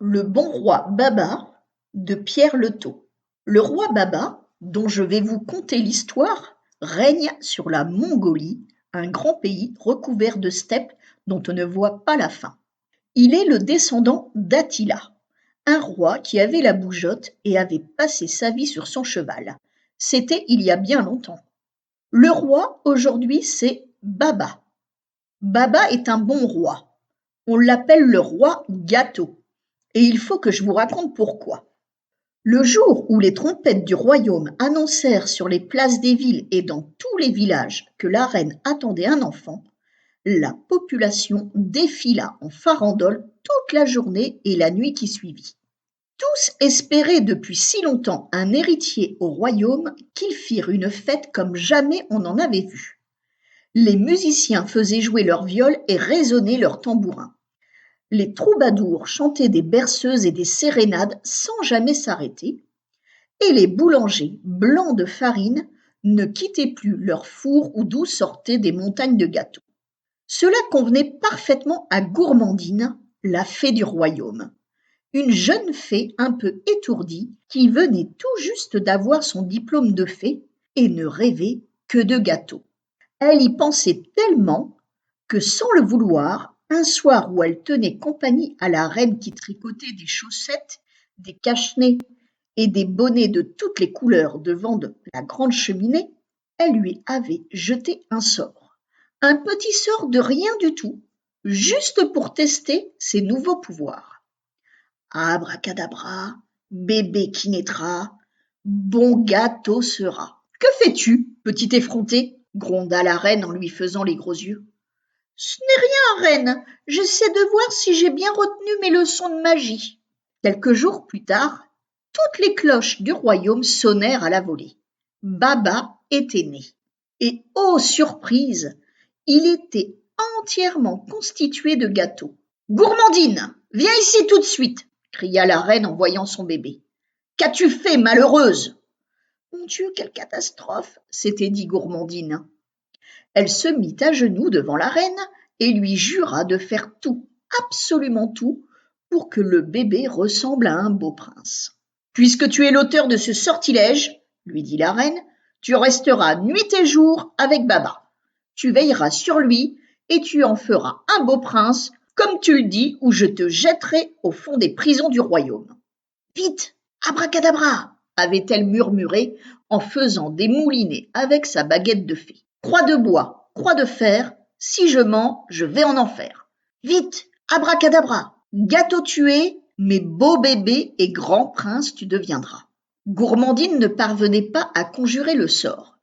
Le bon roi Baba de Pierre Le Thau. Le roi Baba, dont je vais vous conter l'histoire, règne sur la Mongolie, un grand pays recouvert de steppes dont on ne voit pas la fin. Il est le descendant d'Attila, un roi qui avait la bougeotte et avait passé sa vie sur son cheval. C'était il y a bien longtemps. Le roi, aujourd'hui, c'est Baba. Baba est un bon roi. On l'appelle le roi gâteau. Et il faut que je vous raconte pourquoi. Le jour où les trompettes du royaume annoncèrent sur les places des villes et dans tous les villages que la reine attendait un enfant, la population défila en farandole toute la journée et la nuit qui suivit. Tous espéraient depuis si longtemps un héritier au royaume qu'ils firent une fête comme jamais on en avait vu. Les musiciens faisaient jouer leurs viols et résonner leurs tambourins. Les troubadours chantaient des berceuses et des sérénades sans jamais s'arrêter, et les boulangers, blancs de farine, ne quittaient plus leur four d'où sortaient des montagnes de gâteaux. Cela convenait parfaitement à Gourmandine, la fée du royaume, une jeune fée un peu étourdie qui venait tout juste d'avoir son diplôme de fée et ne rêvait que de gâteaux. Elle y pensait tellement que, sans le vouloir, un soir où elle tenait compagnie à la reine qui tricotait des chaussettes, des cache-nez et des bonnets de toutes les couleurs devant la grande cheminée, elle lui avait jeté un sort. Un petit sort de rien du tout, juste pour tester ses nouveaux pouvoirs. Abracadabra, bébé qui naîtra, bon gâteau sera. Que fais-tu, petit effronté? Gronda la reine en lui faisant les gros yeux. Ce n'est rien, reine, j'essaie de voir si j'ai bien retenu mes leçons de magie. Quelques jours plus tard, toutes les cloches du royaume sonnèrent à la volée. Baba était né. Et ô surprise, il était entièrement constitué de gâteaux. Gourmandine, viens ici tout de suite, cria la reine en voyant son bébé. Qu'as-tu fait, malheureuse? Mon Dieu, quelle catastrophe, s'était dit Gourmandine. Elle se mit à genoux devant la reine et lui jura de faire tout, absolument tout, pour que le bébé ressemble à un beau prince. Puisque tu es l'auteur de ce sortilège, lui dit la reine, tu resteras nuit et jour avec Baba. Tu veilleras sur lui et tu en feras un beau prince, comme tu le dis, ou je te jetterai au fond des prisons du royaume. Vite, abracadabra, avait-elle murmuré en faisant des moulinets avec sa baguette de fée. Croix de bois, croix de fer, si je mens, je vais en enfer. Vite, abracadabra, gâteau tué, mais beau bébé et grand prince tu deviendras. Gourmandine ne parvenait pas à conjurer le sort.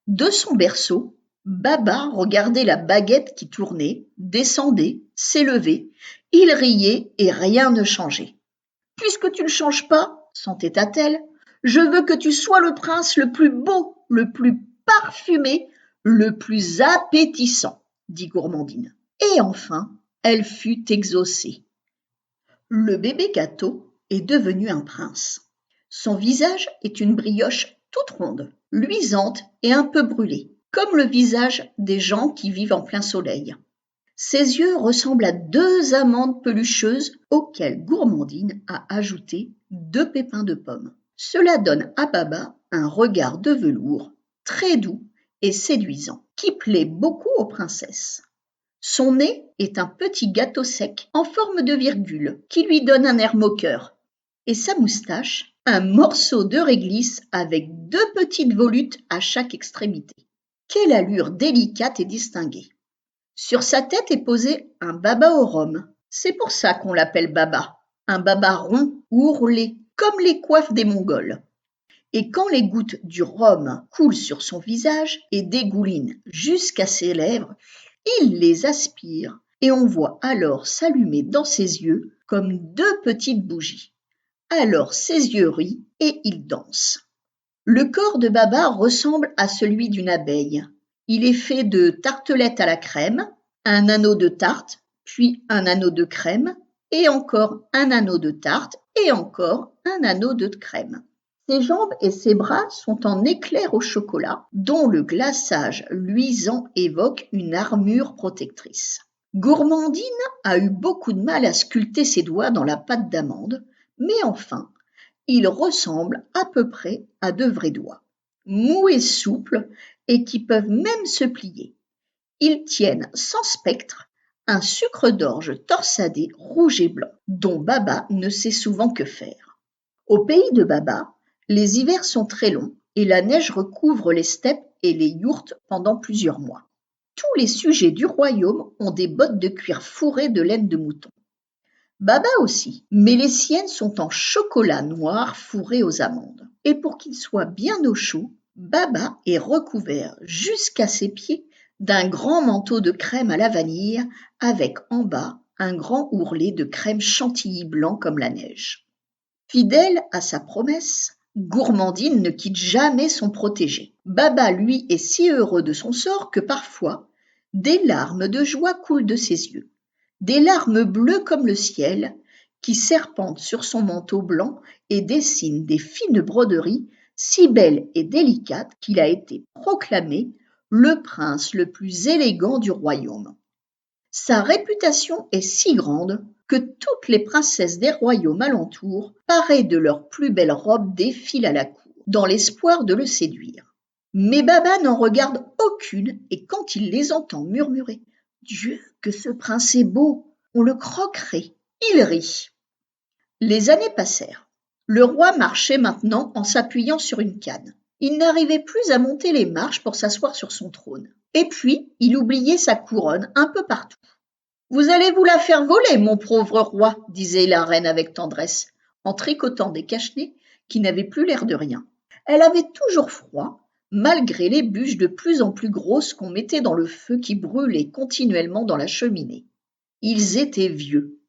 De son berceau, Baba regardait la baguette qui tournait, descendait, s'élevait. Il riait et rien ne changeait. Puisque tu ne changes pas, s'entêta-t-elle, je veux que tu sois le prince le plus beau, le plus parfumé, le plus appétissant, dit Gourmandine. Et enfin, elle fut exaucée. Le bébé gâteau est devenu un prince. Son visage est une brioche toute ronde, luisante et un peu brûlée, comme le visage des gens qui vivent en plein soleil. Ses yeux ressemblent à 2 amandes pelucheuses auxquelles Gourmandine a ajouté 2 pépins de pomme. Cela donne à Baba un regard de velours, très doux et séduisant, qui plaît beaucoup aux princesses. Son nez est un petit gâteau sec en forme de virgule, qui lui donne un air moqueur, et sa moustache, un morceau de réglisse avec 2 petites volutes à chaque extrémité. Quelle allure délicate et distinguée! Sur sa tête est posé un baba au rhum. C'est pour ça qu'on l'appelle Baba, un baba rond ou ourlé, comme les coiffes des Mongols. Et quand les gouttes du rhum coulent sur son visage et dégoulinent jusqu'à ses lèvres, il les aspire et on voit alors s'allumer dans ses yeux comme 2 petites bougies. Alors ses yeux rient et il danse. Le corps de Baba ressemble à celui d'une abeille. Il est fait de tartelettes à la crème, un anneau de tarte, puis un anneau de crème, et encore un anneau de tarte, et encore un anneau de crème. Ses jambes et ses bras sont en éclair au chocolat, dont le glaçage luisant évoque une armure protectrice. Gourmandine a eu beaucoup de mal à sculpter ses doigts dans la pâte d'amande, mais enfin, ils ressemblent à peu près à de vrais doigts, mous et souples et qui peuvent même se plier. Ils tiennent sans spectre un sucre d'orge torsadé rouge et blanc, dont Baba ne sait souvent que faire. Au pays de Baba, les hivers sont très longs et la neige recouvre les steppes et les yourtes pendant plusieurs mois. Tous les sujets du royaume ont des bottes de cuir fourrées de laine de mouton. Baba aussi, mais les siennes sont en chocolat noir fourré aux amandes. Et pour qu'il soit bien au chaud, Baba est recouvert jusqu'à ses pieds d'un grand manteau de crème à la vanille avec en bas un grand ourlet de crème chantilly blanc comme la neige. Fidèle à sa promesse, Gourmandine ne quitte jamais son protégé. Baba, lui, est si heureux de son sort que parfois, des larmes de joie coulent de ses yeux. Des larmes bleues comme le ciel, qui serpentent sur son manteau blanc et dessinent des fines broderies si belles et délicates qu'il a été proclamé le prince le plus élégant du royaume. Sa réputation est si grande que toutes les princesses des royaumes alentours, parées de leurs plus belles robes, défilent à la cour, dans l'espoir de le séduire. Mais Baba n'en regarde aucune et quand il les entend murmurer « Dieu, que ce prince est beau, on le croquerait », il rit. Les années passèrent. Le roi marchait maintenant en s'appuyant sur une canne. Il n'arrivait plus à monter les marches pour s'asseoir sur son trône. Et puis, il oubliait sa couronne un peu partout. « Vous allez vous la faire voler, mon pauvre roi, » disait la reine avec tendresse, en tricotant des cache-nez qui n'avaient plus l'air de rien. Elle avait toujours froid, malgré les bûches de plus en plus grosses qu'on mettait dans le feu qui brûlait continuellement dans la cheminée. Ils étaient vieux.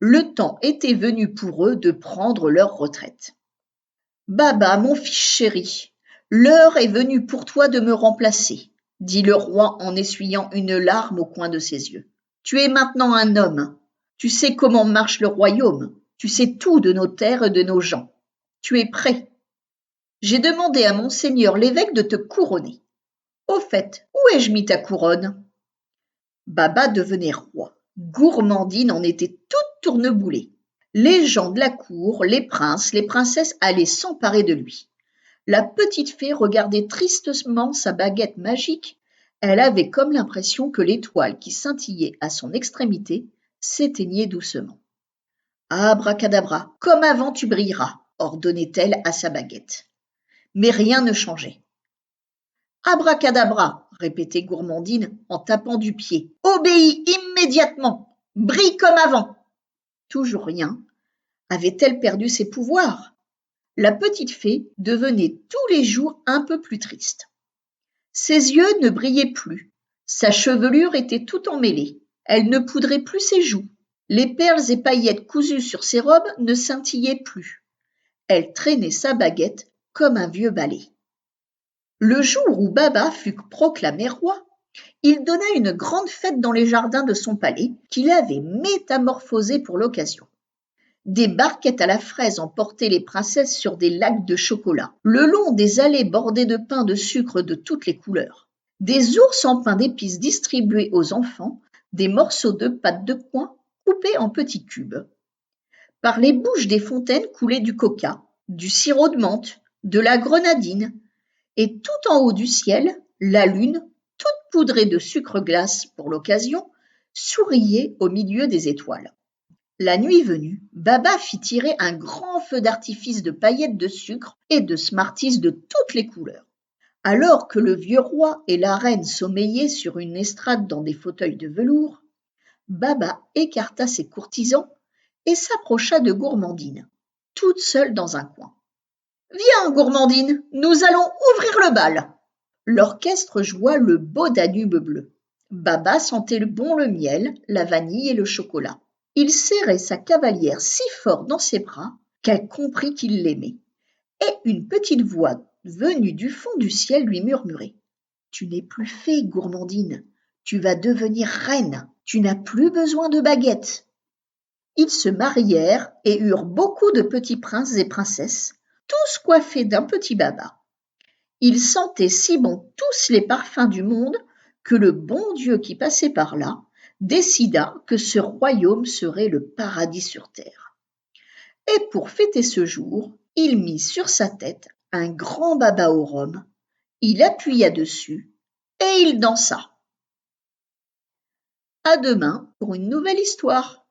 Le temps était venu pour eux de prendre leur retraite. « Baba, mon fils chéri, l'heure est venue pour toi de me remplacer, » dit le roi en essuyant une larme au coin de ses yeux. « Tu es maintenant un homme. Tu sais comment marche le royaume. Tu sais tout de nos terres et de nos gens. Tu es prêt. J'ai demandé à monseigneur l'évêque de te couronner. Au fait, où ai-je mis ta couronne ?» Baba devenait roi. Gourmandine en était toute tourneboulée. Les gens de la cour, les princes, les princesses allaient s'emparer de lui. La petite fée regardait tristement sa baguette magique. Elle avait comme l'impression que l'étoile qui scintillait à son extrémité s'éteignait doucement. « Abracadabra, comme avant tu brilleras, » ordonnait-elle à sa baguette. Mais rien ne changeait. « Abracadabra, » répétait Gourmandine en tapant du pied. « Obéis immédiatement, brille comme avant. » Toujours rien. Avait-elle perdu ses pouvoirs ? La petite fée devenait tous les jours un peu plus triste. Ses yeux ne brillaient plus, sa chevelure était tout emmêlée, elle ne poudrait plus ses joues, les perles et paillettes cousues sur ses robes ne scintillaient plus. Elle traînait sa baguette comme un vieux balai. Le jour où Baba fut proclamé roi, il donna une grande fête dans les jardins de son palais qu'il avait métamorphosé pour l'occasion. Des barquettes à la fraise emportaient les princesses sur des lacs de chocolat, le long des allées bordées de pain de sucre de toutes les couleurs. Des ours en pain d'épices distribuaient aux enfants des morceaux de pâte de coin coupés en petits cubes. Par les bouches des fontaines coulait du coca, du sirop de menthe, de la grenadine, et tout en haut du ciel, la lune, toute poudrée de sucre glace pour l'occasion, souriait au milieu des étoiles. La nuit venue, Baba fit tirer un grand feu d'artifice de paillettes de sucre et de smarties de toutes les couleurs. Alors que le vieux roi et la reine sommeillaient sur une estrade dans des fauteuils de velours, Baba écarta ses courtisans et s'approcha de Gourmandine, toute seule dans un coin. « Viens, Gourmandine, nous allons ouvrir le bal !» L'orchestre joua le beau Danube bleu. Baba sentait bon le miel, la vanille et le chocolat. Il serrait sa cavalière si fort dans ses bras qu'elle comprit qu'il l'aimait. Et une petite voix venue du fond du ciel lui murmurait « Tu n'es plus fée, Gourmandine, tu vas devenir reine, tu n'as plus besoin de baguette. » Ils se marièrent et eurent beaucoup de petits princes et princesses, tous coiffés d'un petit baba. Ils sentaient si bon tous les parfums du monde que le bon Dieu qui passait par là décida que ce royaume serait le paradis sur terre. Et pour fêter ce jour, il mit sur sa tête un grand baba au rhum, il appuya dessus et il dansa. À demain pour une nouvelle histoire.